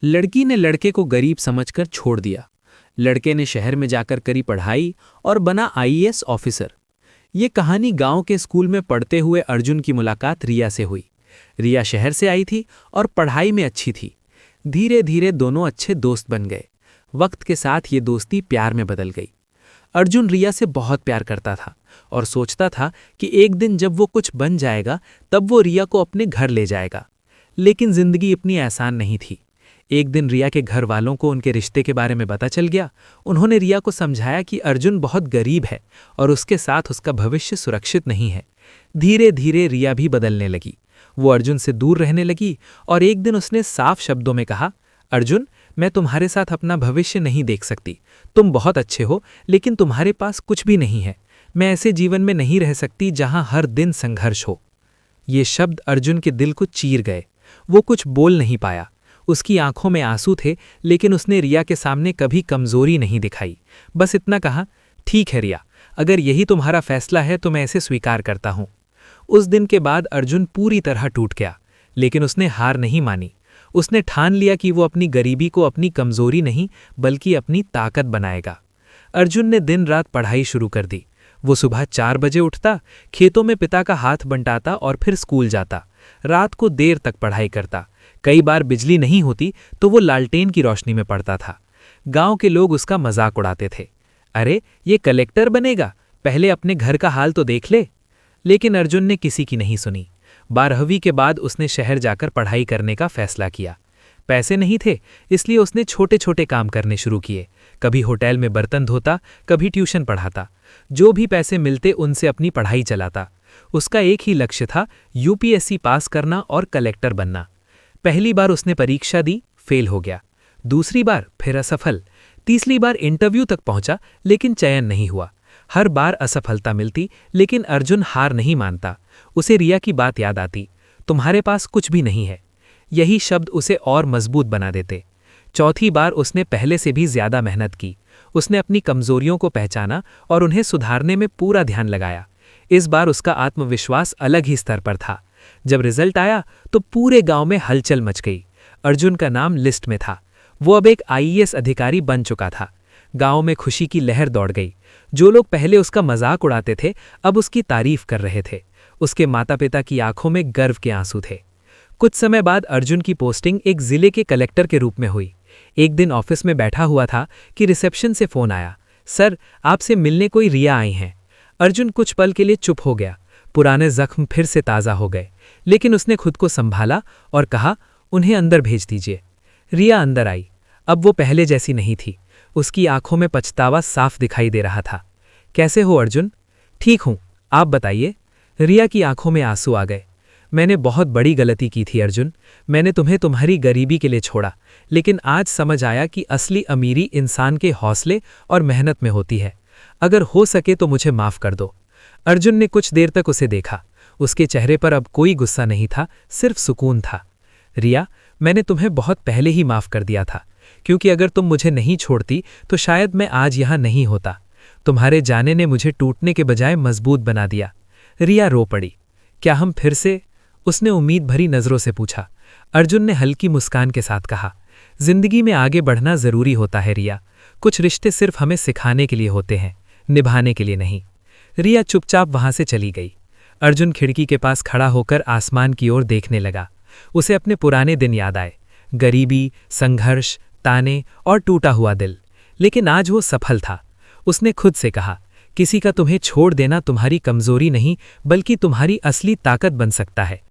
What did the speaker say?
लड़की ने लड़के को गरीब समझकर छोड़ दिया। लड़के ने शहर में जाकर करी पढ़ाई और बना आईएएस ऑफिसर। ये कहानी गांव के स्कूल में पढ़ते हुए अर्जुन की मुलाकात रिया से हुई। रिया शहर से आई थी और पढ़ाई में अच्छी थी। धीरे धीरे दोनों अच्छे दोस्त बन गए। वक्त के साथ ये दोस्ती प्यार में बदल गई। अर्जुन रिया से बहुत प्यार करता था और सोचता था कि एक दिन जब वो कुछ बन जाएगा तब वो रिया को अपने घर ले जाएगा। लेकिन जिंदगी इतनी आसान नहीं थी। एक दिन रिया के घर वालों को उनके रिश्ते के बारे में पता चल गया। उन्होंने रिया को समझाया कि अर्जुन बहुत गरीब है और उसके साथ उसका भविष्य सुरक्षित नहीं है। धीरे धीरे रिया भी बदलने लगी। वो अर्जुन से दूर रहने लगी और एक दिन उसने साफ शब्दों में कहा, अर्जुन, मैं तुम्हारे साथ अपना भविष्य नहीं देख सकती। तुम बहुत अच्छे हो लेकिन तुम्हारे पास कुछ भी नहीं है। मैं ऐसे जीवन में नहीं रह सकती जहां हर दिन संघर्ष हो। ये शब्द अर्जुन के दिल को चीर गए। वो कुछ बोल नहीं पाया। उसकी आंखों में आंसू थे लेकिन उसने रिया के सामने कभी कमजोरी नहीं दिखाई। बस इतना कहा, ठीक है रिया, अगर यही तुम्हारा फैसला है तो मैं इसे स्वीकार करता हूं। उस दिन के बाद अर्जुन पूरी तरह टूट गया, लेकिन उसने हार नहीं मानी। उसने ठान लिया कि वो अपनी गरीबी को अपनी कमजोरी नहीं बल्कि अपनी ताकत बनाएगा। अर्जुन ने दिन रात पढ़ाई शुरू कर दी। वो सुबह 4 बजे उठता, खेतों में पिता का हाथ बंटाता और फिर स्कूल जाता। रात को देर तक पढ़ाई करता। कई बार बिजली नहीं होती तो वो लालटेन की रोशनी में पढ़ता था। गांव के लोग उसका मजाक उड़ाते थे, अरे ये कलेक्टर बनेगा, पहले अपने घर का हाल तो देख ले। लेकिन अर्जुन ने किसी की नहीं सुनी। 12वीं के बाद उसने शहर जाकर पढ़ाई करने का फैसला किया। पैसे नहीं थे इसलिए उसने छोटे छोटे काम करने शुरू किए। कभी होटल में बर्तन धोता, कभी ट्यूशन पढ़ाता। जो भी पैसे मिलते उनसे अपनी पढ़ाई चलाता। उसका एक ही लक्ष्य था, यूपीएससी पास करना और कलेक्टर बनना। पहली बार उसने परीक्षा दी, फेल हो गया। दूसरी बार फिर असफल। तीसरी बार इंटरव्यू तक पहुंचा लेकिन चयन नहीं हुआ। हर बार असफलता मिलती लेकिन अर्जुन हार नहीं मानता। उसे रिया की बात याद आती, तुम्हारे पास कुछ भी नहीं है। यही शब्द उसे और मजबूत बना देते। चौथी बार उसने पहले से भी ज्यादा मेहनत की। उसने अपनी कमजोरियों को पहचाना और उन्हें सुधारने में पूरा ध्यान लगाया। इस बार उसका आत्मविश्वास अलग ही स्तर पर था। जब रिजल्ट आया तो पूरे गांव में हलचल मच गई। अर्जुन का नाम लिस्ट में था। वो अब एक आईएएस अधिकारी बन चुका था। गांव में खुशी की लहर दौड़ गई। जो लोग पहले उसका मजाक उड़ाते थे अब उसकी तारीफ कर रहे थे। उसके माता पिता की आंखों में गर्व के आंसू थे। कुछ समय बाद अर्जुन की पोस्टिंग एक जिले के कलेक्टर के रूप में हुई। एक दिन ऑफिस में बैठा हुआ था कि रिसेप्शन से फोन आया, सर आपसे मिलने कोई रिया आई हैं। अर्जुन कुछ पल के लिए चुप हो गया। पुराने जख्म फिर से ताज़ा हो गए, लेकिन उसने खुद को संभाला और कहा, उन्हें अंदर भेज दीजिए। रिया अंदर आई। अब वो पहले जैसी नहीं थी। उसकी आंखों में पछतावा साफ दिखाई दे रहा था। कैसे हो अर्जुन? ठीक हूं, आप बताइए। रिया की आंखों में आंसू आ गए। मैंने बहुत बड़ी गलती की थी अर्जुन। मैंने तुम्हें तुम्हारी गरीबी के लिए छोड़ा, लेकिन आज समझ आया कि असली अमीरी इंसान के हौसले और मेहनत में होती है। अगर हो सके तो मुझे माफ कर दो। अर्जुन ने कुछ देर तक उसे देखा। उसके चेहरे पर अब कोई गुस्सा नहीं था, सिर्फ सुकून था। रिया, मैंने तुम्हें बहुत पहले ही माफ कर दिया था, क्योंकि अगर तुम मुझे नहीं छोड़ती तो शायद मैं आज यहाँ नहीं होता। तुम्हारे जाने ने मुझे टूटने के बजाय मजबूत बना दिया। रिया रो पड़ी। क्या हम फिर से? उसने उम्मीद भरी नजरों से पूछा। अर्जुन ने हल्की मुस्कान के साथ कहा, जिंदगी में आगे बढ़ना जरूरी होता है रिया। कुछ रिश्ते सिर्फ हमें सिखाने के लिए होते हैं, निभाने के लिए नहीं। रिया चुपचाप वहां से चली गई। अर्जुन खिड़की के पास खड़ा होकर आसमान की ओर देखने लगा। उसे अपने पुराने दिन याद आए, गरीबी, संघर्ष, ताने और टूटा हुआ दिल। लेकिन आज वो सफल था। उसने खुद से कहा, किसी का तुम्हें छोड़ देना तुम्हारी कमजोरी नहीं बल्कि तुम्हारी असली ताकत बन सकता है।